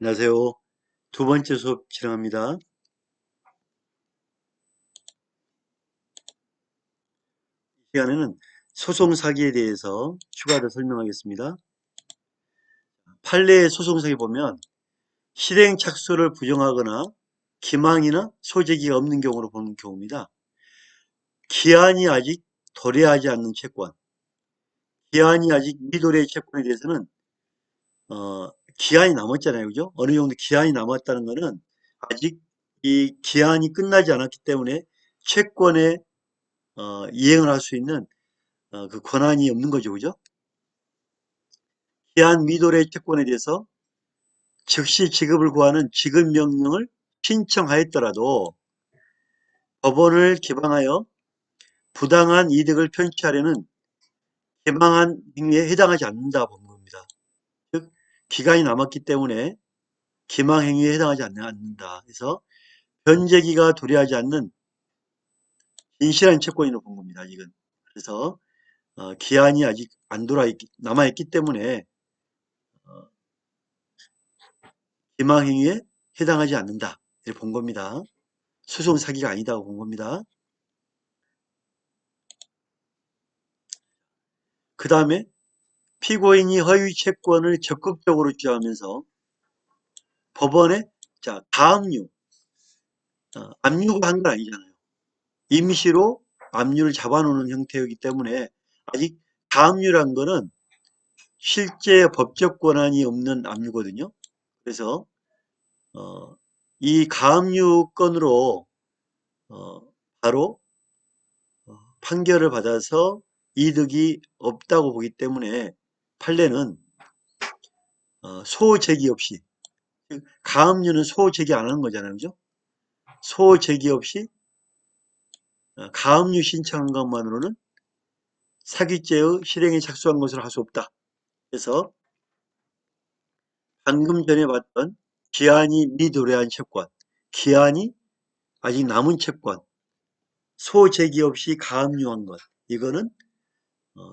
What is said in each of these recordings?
안녕하세요. 두 번째 수업 진행합니다. 이 시간에는 소송 사기에 대해서 추가로 설명하겠습니다. 판례의 소송 사기 보면 실행 착수를 부정하거나 기망이나 소재기가 없는 경우로 보는 경우입니다. 기한이 아직 도래하지 않는 채권, 기한이 아직 미도래의 채권에 대해서는 기한이 남았잖아요, 그죠? 어느 정도 기한이 남았다는 것은 아직 이 기한이 끝나지 않았기 때문에 채권에 이행을 할 수 있는 그 권한이 없는 거죠, 그죠? 기한 미도래 채권에 대해서 즉시 지급을 구하는 지급명령을 신청하였더라도 법원을 개방하여 부당한 이득을 편취하려는 개방한 행위에 해당하지 않는다 본 겁니다. 즉 기간이 남았기 때문에 기망 행위에 해당하지 않는다. 그래서 변제기가 도래하지 않는 진실한 채권으로 본 겁니다. 이건 그래서 기한이 아직 안 남아있기 때문에 기망 행위에 해당하지 않는다. 이렇게 본 겁니다. 소송 사기가 아니다고 본 겁니다. 그 다음에 피고인이 허위 채권을 적극적으로 주장하면서 법원에 가압류, 압류가 한 건 아니잖아요. 임시로 압류를 잡아놓는 형태이기 때문에 아직 가압류란 거는 실제 법적 권한이 없는 압류거든요. 그래서 이 가압류 건으로 바로 판결을 받아서 이득이 없다고 보기 때문에 판례는 소제기 없이, 가압류는 소제기 안 하는 거잖아요, 그죠? 소제기 없이 가압류 신청한 것만으로는 사기죄의 실행에 착수한 것으로 할 수 없다. 그래서 방금 전에 봤던 기한이 미도래한 채권, 기한이 아직 남은 채권, 소제기 없이 가압류한 것, 이거는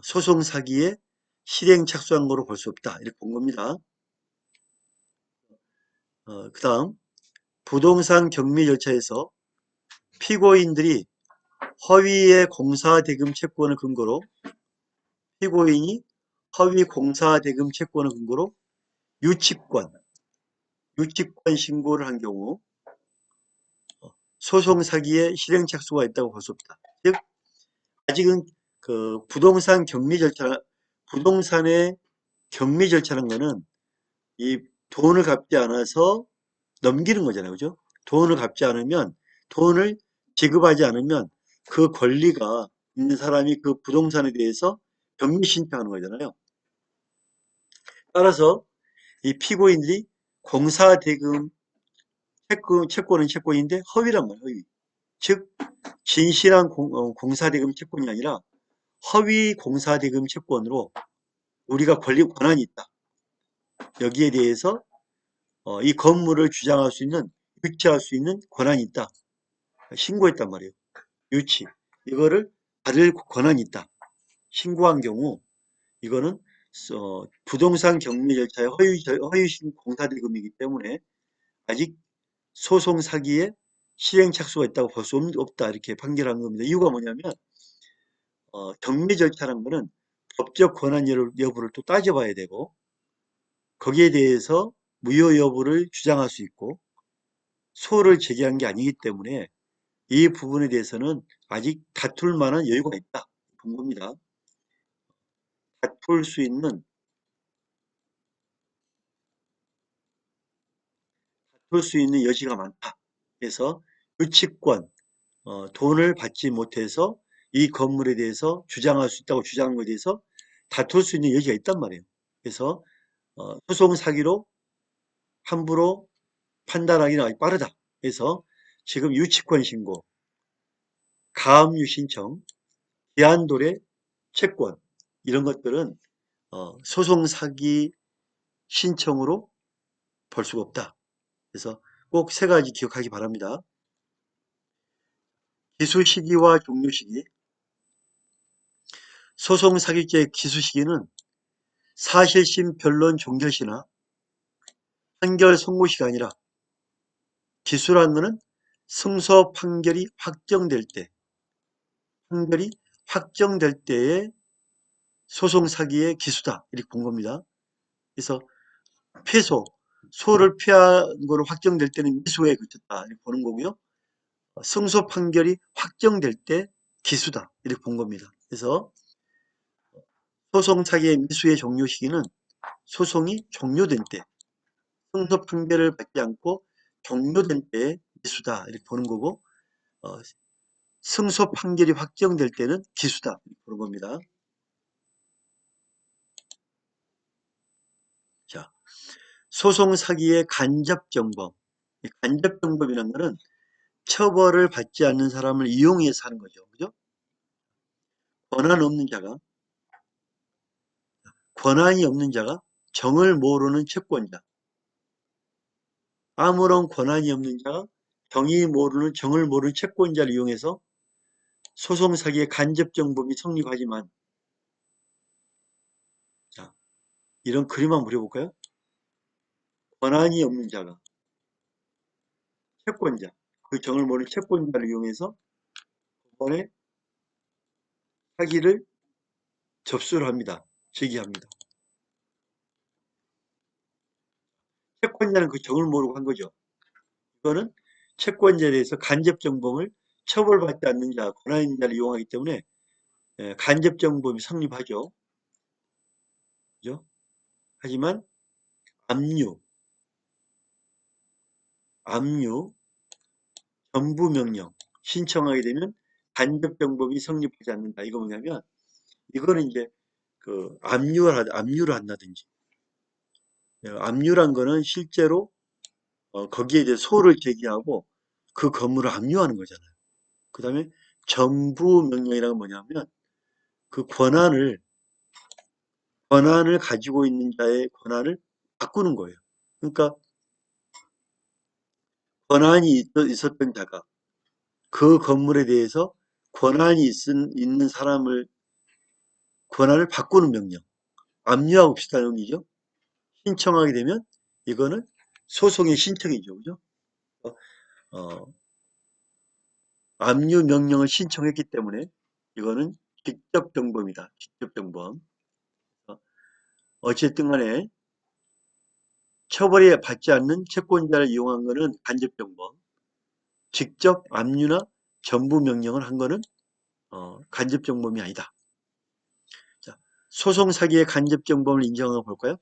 소송 사기에 실행 착수한 거로 볼 수 없다. 이렇게 본 겁니다. 그 다음 부동산 경매 절차에서 피고인들이 허위의 공사대금 채권을 근거로 피고인이 허위 공사대금 채권을 근거로 유치권 신고를 한 경우 소송 사기에 실행 착수가 있다고 볼 수 없다. 즉 아직은 그 부동산의 경매 절차라는 거는 이 돈을 갚지 않아서 넘기는 거잖아요, 그죠? 돈을 갚지 않으면 돈을 지급하지 않으면 그 권리가 있는 사람이 그 부동산에 대해서 경매 신청하는 거잖아요. 따라서 이 피고인들이 공사대금 채권은 채권인데 허위란 말이에요, 허위. 즉 진실한 공사대금 채권이 아니라 허위 공사대금 채권으로 우리가 권한이 있다. 여기에 대해서 이 건물을 주장할 수 있는, 유치할 수 있는 권한이 있다. 신고했단 말이에요. 유치. 이거를 받을 권한이 있다. 신고한 경우 이거는 부동산 경매 절차의 허위 공사대금이기 때문에 아직 소송 사기에 실행 착수가 있다고 볼 수 없다. 이렇게 판결한 겁니다. 이유가 뭐냐면 경매 절차라는 거는 법적 권한 여부를 또 따져봐야 되고 거기에 대해서 무효 여부를 주장할 수 있고 소를 제기한 게 아니기 때문에 이 부분에 대해서는 아직 다툴 만한 여유가 있다. 본 겁니다. 다툴 수 있는 여지가 많다. 그래서 유치권, 돈을 받지 못해서 이 건물에 대해서 주장할 수 있다고 주장한 것에 대해서 다툴 수 있는 여지가 있단 말이에요. 그래서 소송 사기로 함부로 판단하기는 아직 빠르다. 그래서 지금 유치권 신고, 가압류 신청, 기한도래 채권 이런 것들은 소송 사기 신청으로 볼 수가 없다. 그래서 꼭 세 가지 기억하기 바랍니다. 기수 시기와 종료 시기. 소송 사기죄의 기수 시기는 사실심 변론 종결 시나 판결 선고시가 아니라 기수라는 것은 승소 판결이 확정될 때, 판결이 확정될 때의 소송 사기의 기수다. 이렇게 본 겁니다. 그래서 패소, 소를 피한 거로 확정될 때는 미소에 그쳤다. 이렇게 보는 거고요. 승소 판결이 확정될 때 기수다. 이렇게 본 겁니다. 그래서 소송 사기의 미수의 종료 시기는 소송이 종료된 때, 승소 판결을 받지 않고 종료된 때의 미수다. 이렇게 보는 거고, 어, 승소 판결이 확정될 때는 기수다. 이렇게 보는 겁니다. 자, 소송 사기의 간접정범. 간접정범이라는 것은 처벌을 받지 않는 사람을 이용해서 하는 거죠. 그죠? 권한 없는 자가, 권한이 없는 자가 정을 모르는 채권자, 아무런 권한이 없는 자가 정을 모르는 채권자를 이용해서 소송 사기의 간접정범이 성립하지만, 자, 이런 그림 한번 그려볼까요? 권한이 없는 자가 채권자, 그 정을 모르는 채권자를 이용해서 법원에 사기를 접수를 합니다. 제기합니다. 채권자는 그 정을 모르고 한 거죠. 이거는 채권자에 대해서 간접정범을 처벌받지 않는 자, 권한 있는 자를 이용하기 때문에 간접정범이 성립하죠. 그죠? 하지만 압류, 전부명령 신청하게 되면 간접정범이 성립하지 않는다. 이거 뭐냐면 이거는 이제 그 압류를 한다든지, 압류란 거는 실제로 거기에 대해 소를 제기하고 그 건물을 압류하는 거잖아요. 그 다음에 전부명령이라는 건 뭐냐면 그 권한을 가지고 있는 자의 권한을 바꾸는 거예요. 그러니까 권한이 있었던 자가 그 건물에 대해서 있는 사람을 권한을 바꾸는 명령, 압류하고 비슷한 의미죠. 신청하게 되면 이거는 소송의 신청이죠. 그죠? 어, 어, 압류 명령을 신청했기 때문에 이거는 직접정범이다. 직접정범. 어쨌든 간에 처벌에 받지 않는 채권자를 이용한 것은 간접정범, 직접 압류나 전부 명령을 한 것은 간접정범이 아니다. 자, 소송 사기의 간접정범을 인정하고 볼까요?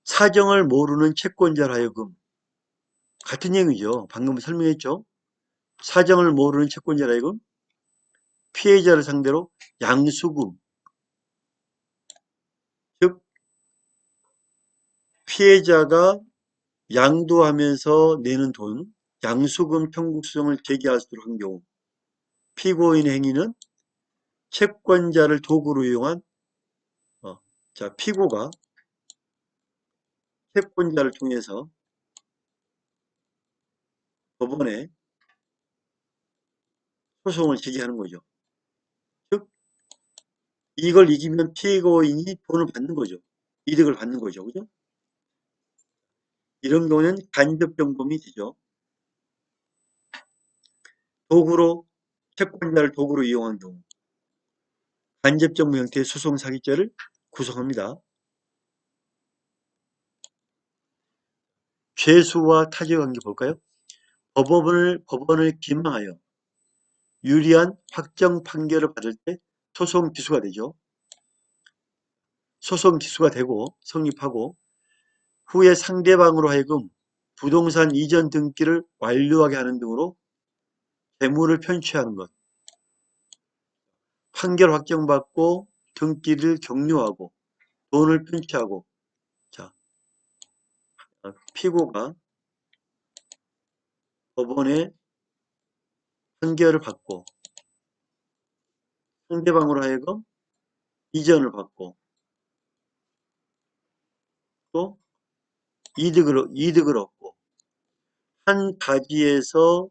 사정을 모르는 채권자로 하여금, 같은 얘기죠. 방금 설명했죠. 사정을 모르는 채권자로 하여금 피해자를 상대로 양수금, 즉 피해자가 양도하면서 내는 돈, 양수금 청구성을 제기할 수 있도록 한 경우, 피고인의 행위는 채권자를 도구로 이용한 자, 피고가 채권자를 통해서 법원에 소송을 제기하는 거죠. 즉 이걸 이기면 피고인이 돈을 받는 거죠. 이득을 받는 거죠. 그죠? 이런 경우는 간접정범이 되죠. 도구로 채권자를 도구로 이용한 경우 간접정범 형태의 소송 사기죄를 구성합니다. 죄수와 타주의 관계 볼까요? 법원을 기망하여 유리한 확정 판결을 받을 때 소송 기수가 되죠. 소송 기수가 되고 성립하고 후에 상대방으로 하여금 부동산 이전 등기를 완료하게 하는 등으로 재물을 편취하는 것, 판결 확정받고 등기를 격려하고 돈을 편취하고, 자, 피고가 법원의 판결을 받고 상대방으로 하여금 이전을 받고 또 이득을 얻고 한 가지에서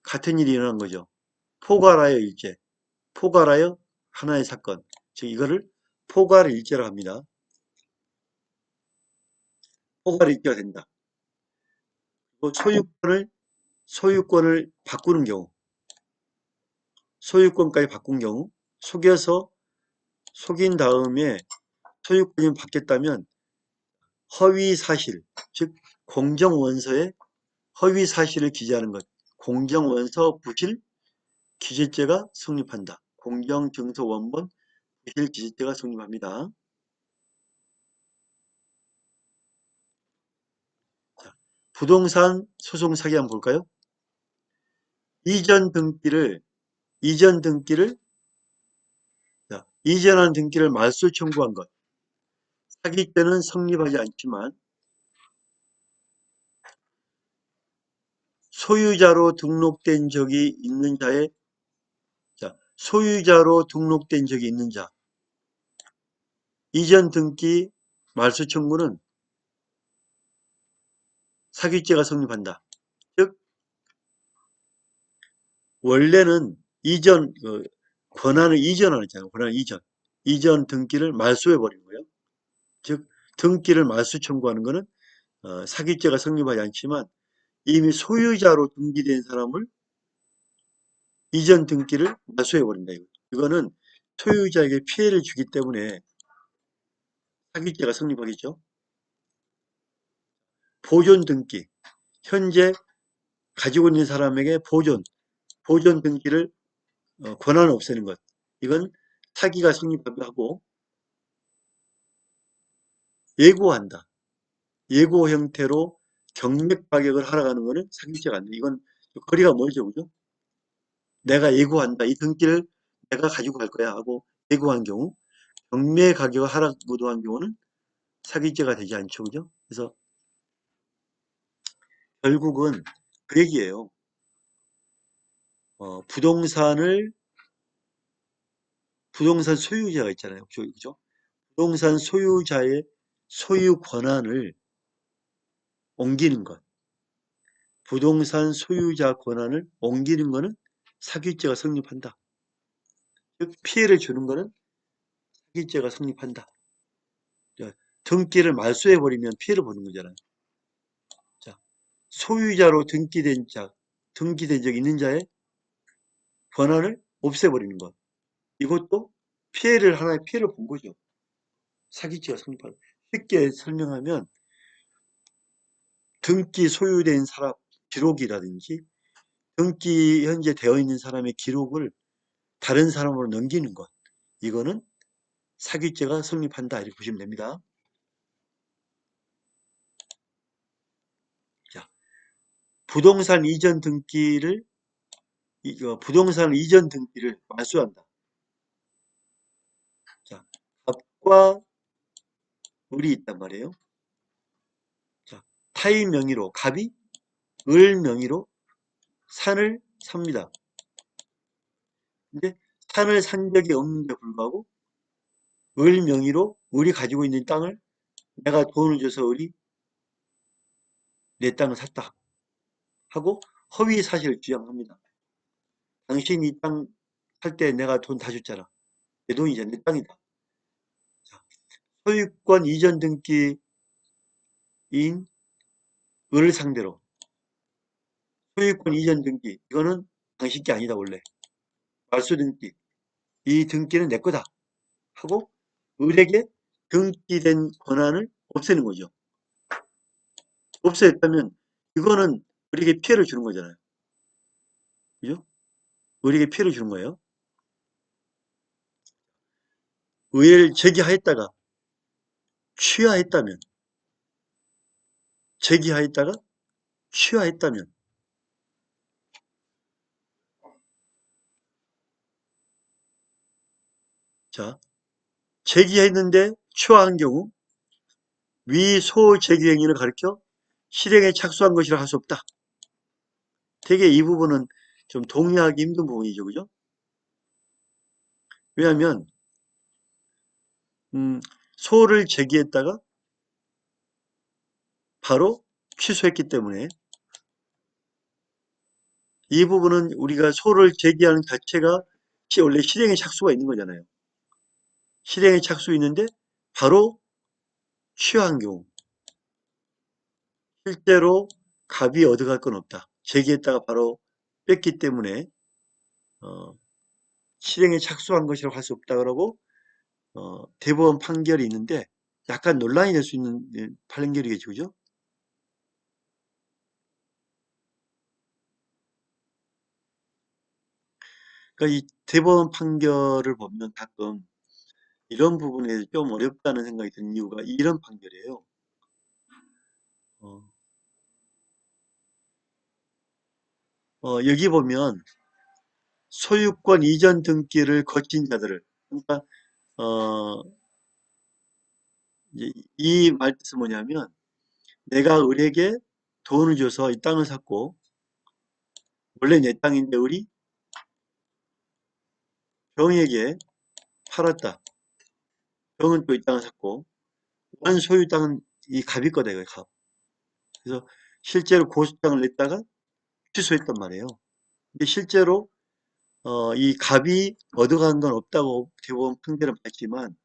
같은 일이 일어난 거죠. 포괄하여 일제, 포괄하여 하나의 사건, 즉 이거를 포괄 일제라고 합니다. 허가를 있게 된다. 또 소유권을 바꾸는 경우, 소유권까지 바꾼 경우, 속인 다음에 소유권이 바뀌었다면 허위 사실, 즉 공정원서에 허위 사실을 기재하는 것, 공정원서 부실 기재죄가 성립한다. 공정증서 원본 부실 기재죄가 성립합니다. 자, 부동산 소송 사기 한번 볼까요? 이전 등기를 이전한 등기를 말소 청구한 것. 사기죄는 성립하지 않지만 소유자로 등록된 적이 있는 자의 소유자로 등록된 적이 있는 자 이전 등기 말소 청구는 사기죄가 성립한다. 즉 원래는 권한을 이전하잖아요. 권한 이전 등기를 말소해 버린 거예요. 즉 등기를 말소 청구하는 것은 사기죄가 성립하지 않지만 이미 소유자로 등기된 사람을 이전 등기를 말소해 버린다. 이거는 소유자에게 피해를 주기 때문에 사기죄가 성립하겠죠. 보존 등기, 현재 가지고 있는 사람에게 보존 등기를 권한을 없애는 것. 이건 사기가 성립하고 예고한다. 예고 형태로 경매 가격을 하락하는 것은 사기죄가 안 돼. 이건 거리가 멀죠, 그죠? 내가 예고한다. 이 등기를 내가 가지고 갈 거야 하고 예고한 경우 경매 가격을 하락 무도한 경우는 사기죄가 되지 않죠, 그죠? 그래서 결국은 그 얘기예요. 부동산 소유자가 있잖아요, 그죠? 부동산 소유자의 소유 권한을 옮기는 것. 부동산 소유자 권한을 옮기는 것은 사기죄가 성립한다. 즉 피해를 주는 것은 사기죄가 성립한다. 등기를 말소해버리면 피해를 보는 거잖아요. 자, 소유자로 등기된 적 있는 자의 권한을 없애버리는 것. 이것도 하나의 피해를 본 거죠. 사기죄가 성립한다. 쉽게 설명하면 등기 소유된 사람 기록이라든지 등기 현재 되어 있는 사람의 기록을 다른 사람으로 넘기는 것. 이거는 사기죄가 성립한다. 이렇게 보시면 됩니다. 자, 부동산 이전 등기를 말소한다. 자, 갑과 을이 있단 말이에요. 자, 타인 명의로 갑이 을 명의로 산을 삽니다. 근데 산을 산 적이 없는데 불구하고 을 명의로 을이 가지고 있는 땅을 내가 돈을 줘서 을이 내 땅을 샀다 하고 허위 사실을 주장합니다. 당신이 이 땅 살 때 내가 돈 다 줬잖아. 내 돈이잖아. 내 땅이다. 자, 소유권 이전 등기인 을 상대로 소유권 이전 등기 이거는 당신 게 아니다 원래. 말소 등기 이 등기는 내 거다 하고 을에게 등기된 권한을 없애는 거죠. 없애했다면 이거는 을에게 피해를 주는 거잖아요. 그죠? 을에게 피해를 주는 거예요. 의뢰를 제기하였다가 취하했다면 제기하였다가 취하했다면 자 제기했는데 취하한 경우 위소 제기 행위를 가리켜 실행에 착수한 것이라 할 수 없다. 되게 이 부분은 좀 동의하기 힘든 부분이죠. 그죠? 왜냐하면 소를 제기했다가 바로 취소했기 때문에 이 부분은 우리가 소를 제기하는 자체가 원래 실행에 착수가 있는 거잖아요. 실행에 착수 있는데 바로 취한 경우 실제로 갑이 얻어갈 건 없다. 제기했다가 바로 뺐기 때문에 어, 실행에 착수한 것이라고 할 수 없다 그러고 대법원 판결이 있는데 약간 논란이 될 수 있는 판결이겠죠, 그죠? 그러니까 이 대법원 판결을 보면 가끔 이런 부분에 좀 어렵다는 생각이 드는 이유가 이런 판결이에요. 어, 여기 보면 소유권 이전 등기를 거친 자들을 그러니까 어, 이 말뜻은 뭐냐면 내가 을에게 돈을 줘서 이 땅을 샀고 원래 내 땅인데 을이 병에게 팔았다. 병은 또 이 땅을 샀고 원 소유 땅은 이 갑이 거다 이거예요. 갑. 그래서 실제로 고소장을 냈다가 취소했단 말이에요. 근데 실제로 이 갑이 얻어간 건 없다고 대법원 판결은 받지만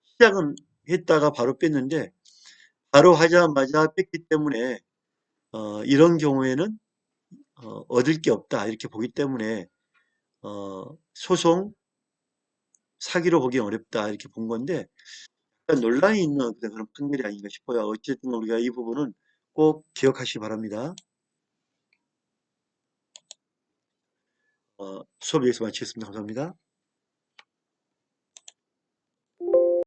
시작은 했다가 바로 뺐는데 바로 하자마자 뺐기 때문에 이런 경우에는 얻을 게 없다 이렇게 보기 때문에 소송 사기로 보기 어렵다 이렇게 본 건데 약간 논란이 있는 그런 판결이 아닌가 싶어요. 어쨌든 우리가 이 부분은 꼭 기억하시기 바랍니다. 수업 여기서 마치겠습니다. 감사합니다.